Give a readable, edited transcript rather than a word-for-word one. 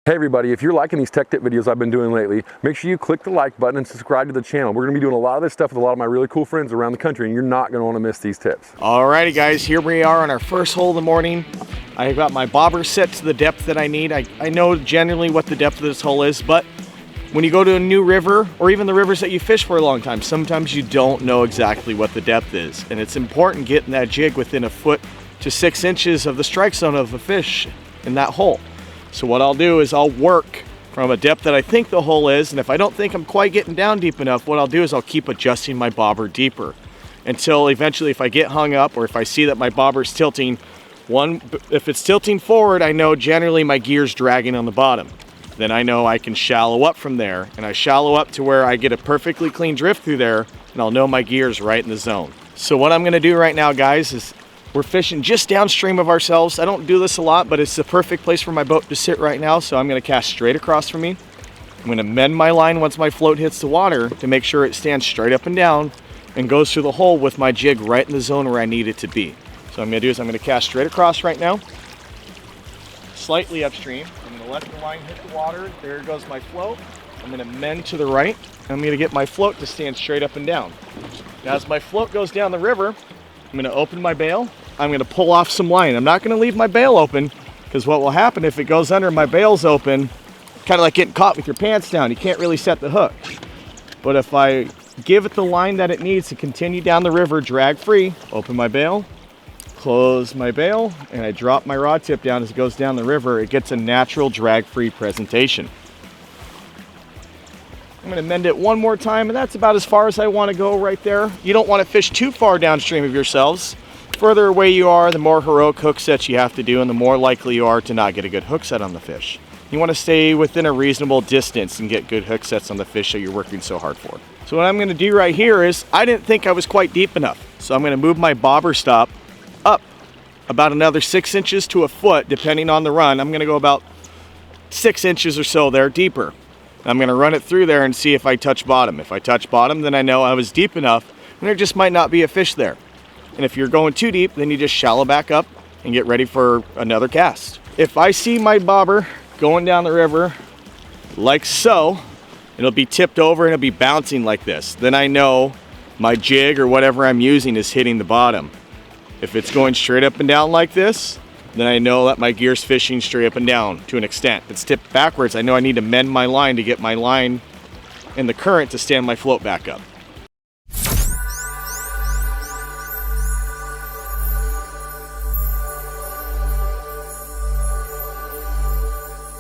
Hey everybody, if you're liking these tech tip videos I've been doing lately, make sure you click the like button and subscribe to the channel. We're gonna be doing a lot of this stuff with a lot of my really cool friends around the country, and you're not gonna wanna miss these tips. Alrighty guys, here we are on our first hole of the morning. I got my bobber set to the depth that I need. I know generally what the depth of this hole is, but when you go to a new river, or even the rivers that you fish for a long time, sometimes you don't know exactly what the depth is. And it's important getting that jig within a foot to 6 inches of the strike zone of a fish in that hole. So what I'll do is I'll work from a depth that I think the hole is, and if I don't think I'm quite getting down deep enough, what I'll do is I'll keep adjusting my bobber deeper until eventually, if I get hung up or if I see that my bobber's tilting, if it's tilting forward, I know generally my gear's dragging on the bottom. Then I know I can shallow up from there, and I shallow up to where I get a perfectly clean drift through there, and I'll know my gear's right in the zone. So what I'm gonna do right now, guys, is we're fishing just downstream of ourselves. I don't do this a lot, but it's the perfect place for my boat to sit right now. So I'm gonna cast straight across from me. I'm gonna mend my line once my float hits the water to make sure it stands straight up and down and goes through the hole with my jig right in the zone where I need it to be. So what I'm gonna do is I'm gonna cast straight across right now, slightly upstream. I'm gonna let the line hit the water. There goes my float. I'm gonna mend to the right. I'm gonna get my float to stand straight up and down. Now, as my float goes down the river, I'm gonna open my bail. I'm gonna pull off some line. I'm not gonna leave my bail open, because what will happen if it goes under, my bail's open, kind of like getting caught with your pants down. You can't really set the hook. But if I give it the line that it needs to continue down the river drag free, open my bail, close my bail, and I drop my rod tip down as it goes down the river, it gets a natural drag free presentation. I'm gonna mend it one more time, and that's about as far as I wanna go right there. You don't wanna fish too far downstream of yourselves. The further away you are, the more heroic hook sets you have to do, and the more likely you are to not get a good hook set on the fish. You wanna stay within a reasonable distance and get good hook sets on the fish that you're working so hard for. So what I'm gonna do right here is, I didn't think I was quite deep enough. So I'm gonna move my bobber stop up about another 6 inches to a foot, depending on the run. I'm gonna go about 6 inches or so there deeper. I'm gonna run it through there and see if I touch bottom. If I touch bottom, then I know I was deep enough, and there just might not be a fish there. And if you're going too deep, then you just shallow back up and get ready for another cast. If I see my bobber going down the river like so, it'll be tipped over and it'll be bouncing like this. Then I know my jig or whatever I'm using is hitting the bottom. If it's going straight up and down like this, then I know that my gear's fishing straight up and down to an extent. If it's tipped backwards, I know I need to mend my line to get my line in the current to stand my float back up.